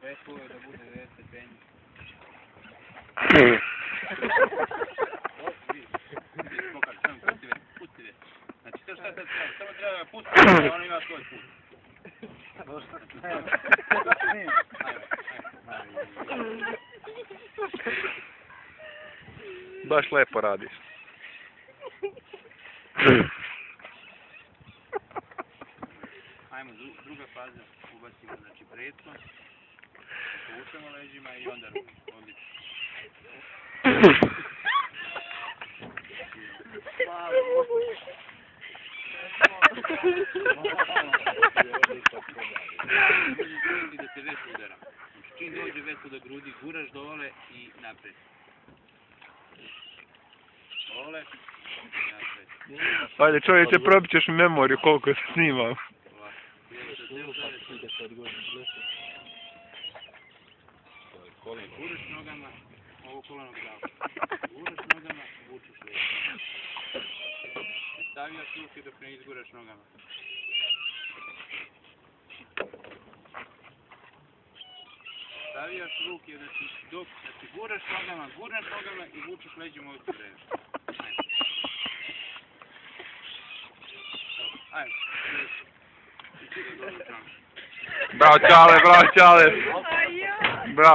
Lepo je da bude 9 stepeni. Pusti. Znači, to šta sad treba? Samo treba ga pustiti, da on ima svoj put. Baš lepo radiš. Ajmo, druga faza, ubacimo, znači, pretko, povučemo leđima i onda ruke, odlično. Da se već udara. Čim dođe vesu do grudi, guraš dole i napred. Dole, napred. Ajde čovječe, probit ćeš mi memoriju koliko se snimam. Guraš nogama, ovo koleno glavo. Guraš nogama, vučeš leđa. Stavljaš ruke dok ne izguraš nogama. Stavljaš ruke, znači guraš nogama i vučeš leđima od sredina. Ajde. Bravo Čale, bravo Čale. Bravo.